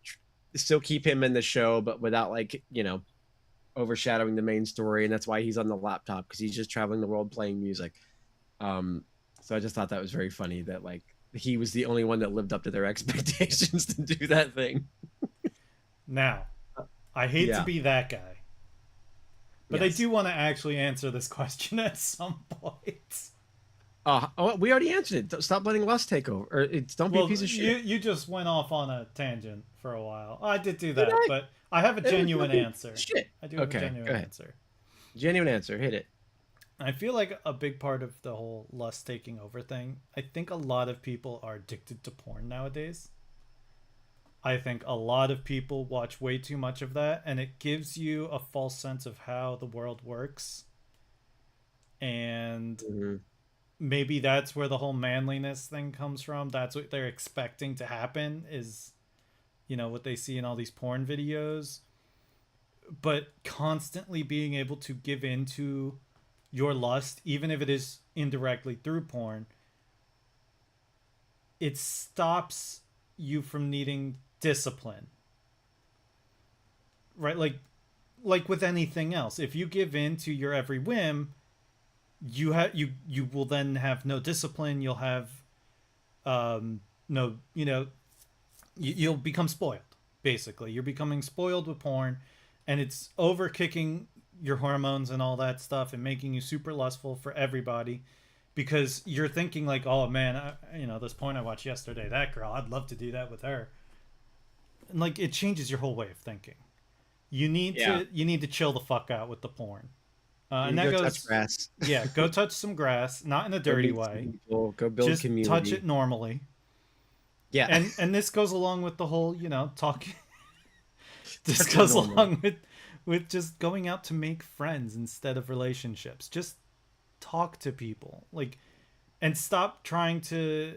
still keep him in the show, but without like, overshadowing the main story. And that's why he's on the laptop, because he's just traveling the world playing music. So I just thought that was very funny that like he was the only one that lived up to their expectations to do that thing. Now, I hate Yeah. to be that guy, but I Yes. do want to actually answer this question at some point. Oh, we already answered it. Stop letting lust take over. Or don't be a Well, piece of shit. you just went off on a tangent for a while. I did do that, Did I? but I have a genuine answer. Shit. I do have a Okay, genuine go ahead. answer. Genuine answer. Hit it. I feel like a big part of the whole lust taking over thing, I think a lot of people are addicted to porn nowadays. I think a lot of people watch way too much of that, and it gives you a false sense of how the world works. And Mhm. maybe that's where the whole manliness thing comes from. That's what they're expecting to happen, is, what they see in all these porn videos. But constantly being able to give in to your lust, even if it is indirectly through porn, it stops you from needing discipline. Right? Like with anything else. If you give in to your every whim, you will then have no discipline. You'll have no, you'll become spoiled. Basically, you're becoming spoiled with porn, and it's over kicking your hormones and all that stuff, and making you super lustful for everybody, because you're thinking like, oh man, this porn I watched yesterday, that girl, I'd love to do that with her. And like, it changes your whole way of thinking. Yeah. You need to chill the fuck out with the porn. And You that go goes, touch grass. yeah, go touch some grass, not in a Go dirty meet some way. people, go build Just community. touch it normally. Yeah. And this goes along with the whole, talking. This Touch it goes normal. along with just going out to make friends instead of relationships. Just talk to people, like, and stop trying to.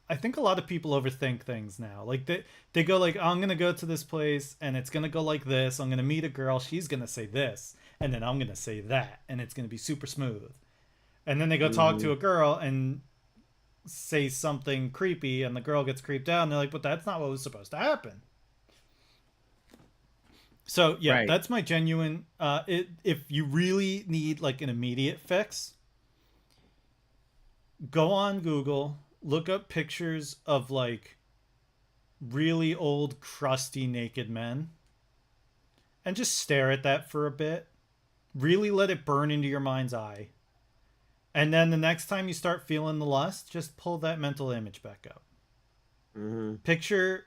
I think a lot of people overthink things now. Like they go like, oh, I'm gonna go to this place and it's gonna go like this. I'm gonna meet a girl, she's gonna say this, and then I'm gonna say that, and it's gonna be super smooth. And then they go talk to a girl and say something creepy, and the girl gets creeped out, and they're like, but that's not what was supposed to happen. So yeah, Right. that's my genuine. If you really need like an immediate fix, go on Google, look up pictures of like really old, crusty, naked men, and just stare at that for a bit. Really let it burn into your mind's eye. And then the next time you start feeling the lust, just pull that mental image back up. Mm-hmm. Picture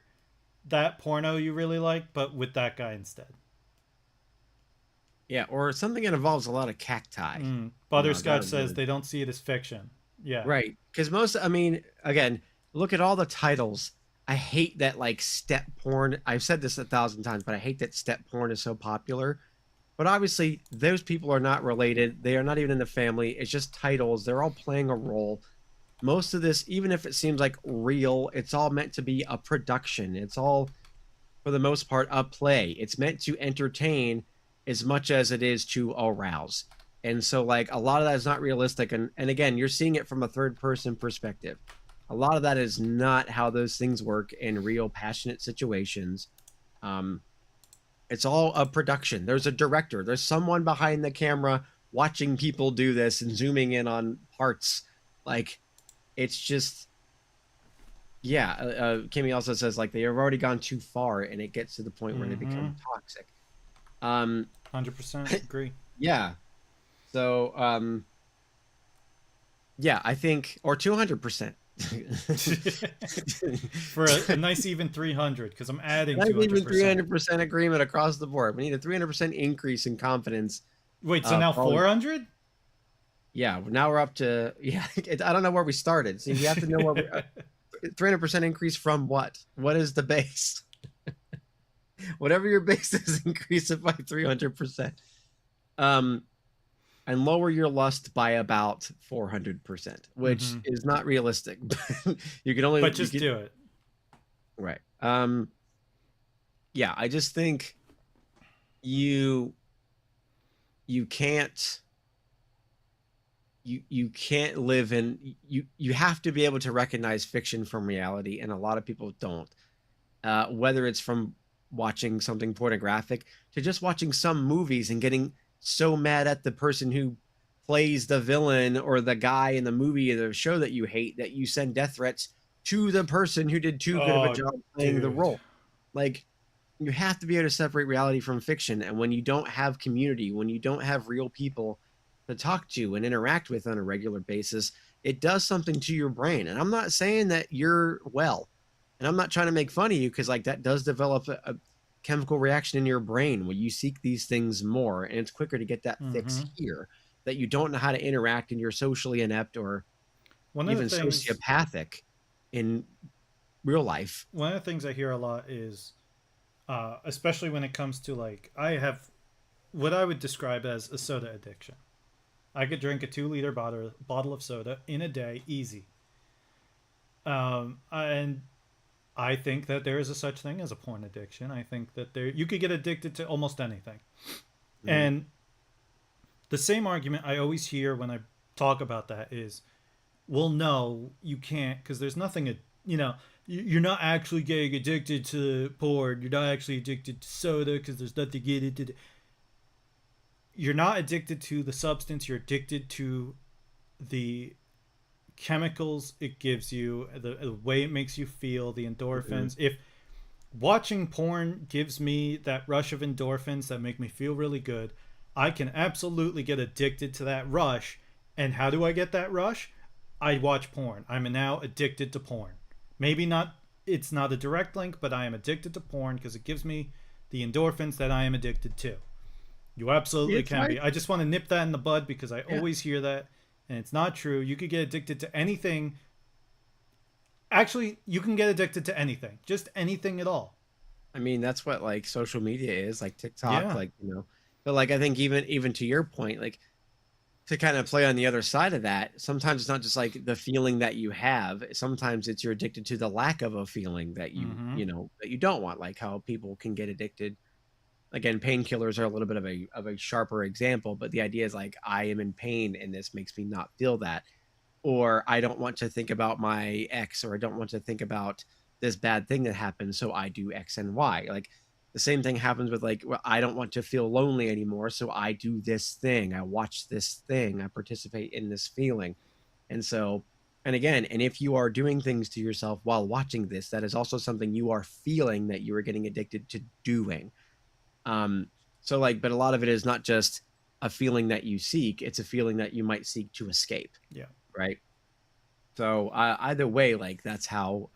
that porno you really like, but with that guy instead. Yeah, or something that involves a lot of cacti. Butterscotch That says would they don't see it as fiction. Yeah. right, because most, I mean, again, look at all the titles. I hate that like step porn. I've said this 1,000 times, but I hate that step porn is so popular. But obviously, those people are not related. They are not even in the family. It's just titles. They're all playing a role. Most of this, even if it seems like real, it's all meant to be a production. It's all, for the most part, a play. It's meant to entertain as much as it is to arouse. And so, like, a lot of that is not realistic. And again, you're seeing it from a third person perspective. A lot of that is not how those things work in real, passionate situations. Um, it's all a production. There's a director, there's someone behind the camera watching people do this and zooming in on parts. Like, it's just, yeah. Kimmy also says like they have already gone too far, and it gets to the point where they become toxic. 100% agree. Yeah. So, yeah, I think, or 200%. For a nice even 300, because I'm adding 200%. Even 300% agreement across the board. We need a 300% increase in confidence. Wait, so now 400? Yeah, now we're up to, yeah, I don't know where we started. See, you have to know what 300% increase from what? What is the base? Whatever your base is, increase it by 300%. And lower your lust by about 400%, which is not realistic. You can only, but just do it. Right. Yeah, I just think you can't live in, you have to be able to recognize fiction from reality, and a lot of people don't. Whether it's from watching something pornographic to just watching some movies and getting so mad at the person who plays the villain or the guy in the movie or the show that you hate that you send death threats to the person who did too good of a job playing the role. Like, you have to be able to separate reality from fiction. And when you don't have community, when you don't have real people to talk to and interact with on a regular basis, it does something to your brain. And I'm not saying that you're well, and I'm not trying to make fun of you, because like that does develop a chemical reaction in your brain where you seek these things more, and it's quicker to get that fix here, that you don't know how to interact and you're socially inept or even sociopathic in real life. One of the things I hear a lot is, especially when it comes to like, I have what I would describe as a soda addiction. I could drink a 2-liter bottle of soda in a day, easy. And I think that there is a such thing as a porn addiction. I think that you could get addicted to almost anything. And the same argument I always hear when I talk about that is, well, no, you can't, because there's nothing, you're not actually getting addicted to porn. You're not actually addicted to soda because there's nothing in it. You're not addicted to the substance. You're addicted to the chemicals it gives you, the way it makes you feel, the endorphins. If watching porn gives me that rush of endorphins that make me feel really good, I can absolutely get addicted to that rush. And how do I get that rush? I watch porn. I'm now addicted to porn. Maybe not, it's not a direct link, but I am addicted to porn because it gives me the endorphins that I am addicted to. You absolutely can be. I just want to nip that in the bud because I always hear that, and it's not true. You could get addicted to anything. Actually, you can get addicted to anything. Just anything at all. I mean, that's what like social media is, like TikTok, like, but like, I think even to your point, like, to kind of play on the other side of that, sometimes it's not just like the feeling that you have. Sometimes it's you're addicted to the lack of a feeling that you, that you don't want, like how people can get addicted. Again, painkillers are a little bit of a sharper example, but the idea is like, I am in pain and this makes me not feel that. Or I don't want to think about my ex, or I don't want to think about this bad thing that happened, so I do X and Y. Like, the same thing happens with like, well, I don't want to feel lonely anymore, so I do this thing, I watch this thing, I participate in this feeling. And so, and again, and if you are doing things to yourself while watching this, that is also something you are feeling that you are getting addicted to doing. So like, but a lot of it is not just a feeling that you seek; it's a feeling that you might seek to escape. Yeah. Right. So either way, like that's how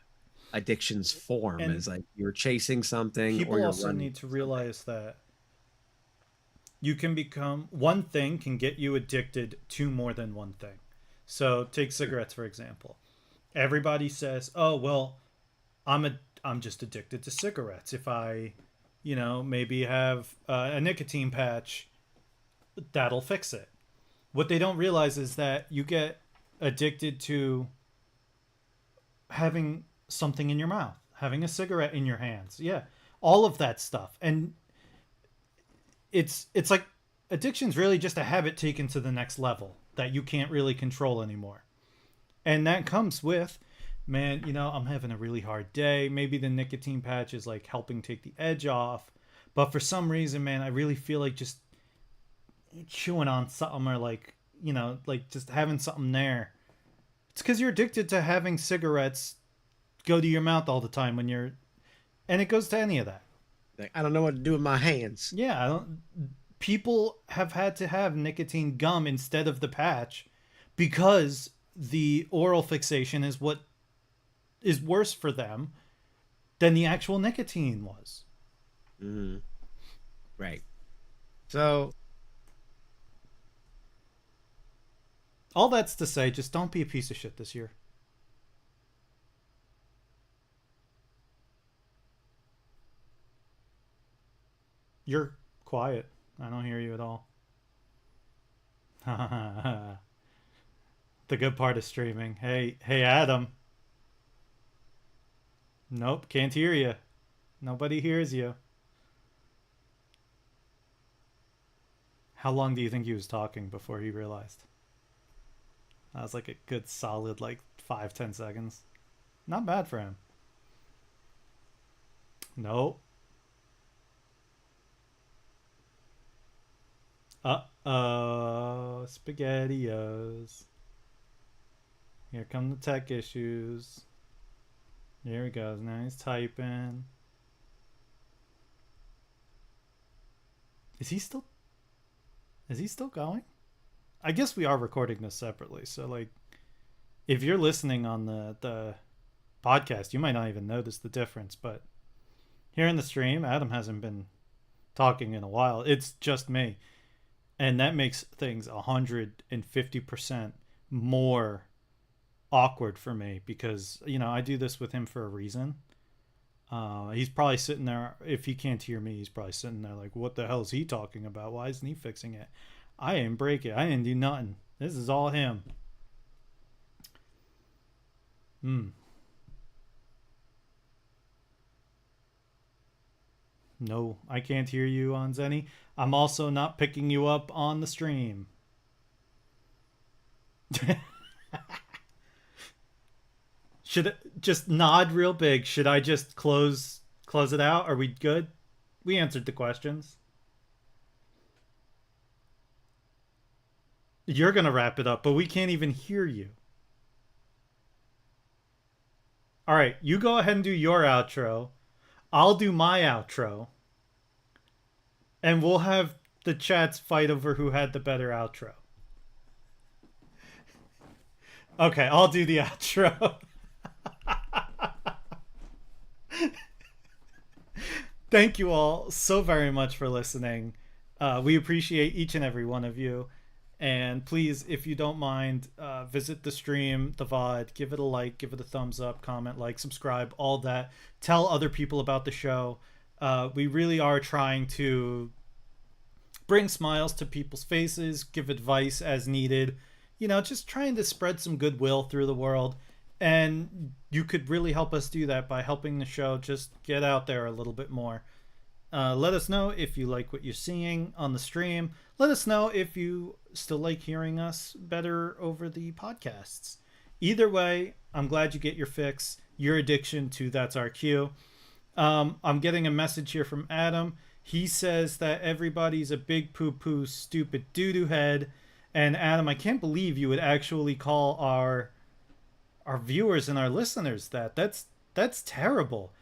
addictions form. And Is like you're chasing something or people you're also running need to from something. realize that you can become one thing can get you addicted to more than one thing. So take cigarettes for example. Everybody says, "Oh, well, I'm just addicted to cigarettes. If I, maybe have a nicotine patch, that'll fix it." What they don't realize is that you get addicted to having something in your mouth, having a cigarette in your hands. Yeah, all of that stuff. And it's like addiction's really just a habit taken to the next level that you can't really control anymore. And that comes with, man, I'm having a really hard day. Maybe the nicotine patch is like helping take the edge off. But for some reason, man, I really feel like just chewing on something or like just having something there. It's because you're addicted to having cigarettes go to your mouth all the time and it goes to any of that. Like, I don't know what to do with my hands. Yeah, I don't. People have had to have nicotine gum instead of the patch because the oral fixation is what is worse for them than the actual nicotine was. Mm-hmm. Right. So All that's to say, just don't be a piece of shit this year. You're quiet. I don't hear you at all. The good part of streaming. Hey, Adam. Nope, can't hear you. Nobody hears you. How long do you think he was talking before he realized? That was like a good solid 5-10 seconds. Not bad for him. Nope. Uh-oh. SpaghettiOs. Here come the tech issues. There he goes. Now he's typing. Is he still going? I guess we are recording this separately, so if you're listening on the podcast, you might not even notice the difference, but here in the stream, Adam hasn't been talking in a while. It's just me. And that makes things 150% more awkward for me because, I do this with him for a reason. He's probably sitting there, if he can't hear me, he's probably sitting there like, what the hell is he talking about? Why isn't he fixing it? I didn't break it. I didn't do nothing. This is all him. No, I can't hear you on Zenny. I'm also not picking you up on the stream. Should it just nod real big? Should I just close it out? Are we good? We answered the questions. You're going to wrap it up, but we can't even hear you. All right, you go ahead and do your outro. I'll do my outro. And we'll have the chats fight over who had the better outro. Okay, I'll do the outro. Thank you all so very much for listening. We appreciate each and every one of you. And please, if you don't mind, visit the stream, the VOD, give it a like, give it a thumbs up, comment, subscribe, all that. Tell other people about the show. We really are trying to bring smiles to people's faces, give advice as needed, just trying to spread some goodwill through the world. And you could really help us do that by helping the show just get out there a little bit more. Let us know if you like what you're seeing on the stream. Let us know if you still like hearing us better over the podcasts. Either way, I'm glad you get your fix, your addiction to That's Our Cue. I'm getting a message here from Adam. He says that everybody's a big poo-poo stupid doo-doo head. And Adam, I can't believe you would actually call our viewers and our listeners that. That's terrible.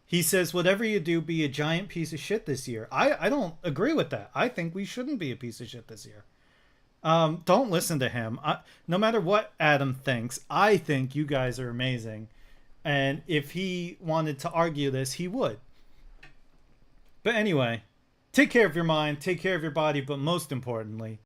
He says, whatever you do, be a giant piece of shit this year. I don't agree with that. I think we shouldn't be a piece of shit this year. Don't listen to him. No matter what Adam thinks, I think you guys are amazing. And if he wanted to argue this, he would. But anyway, take care of your mind, take care of your body, but most importantly,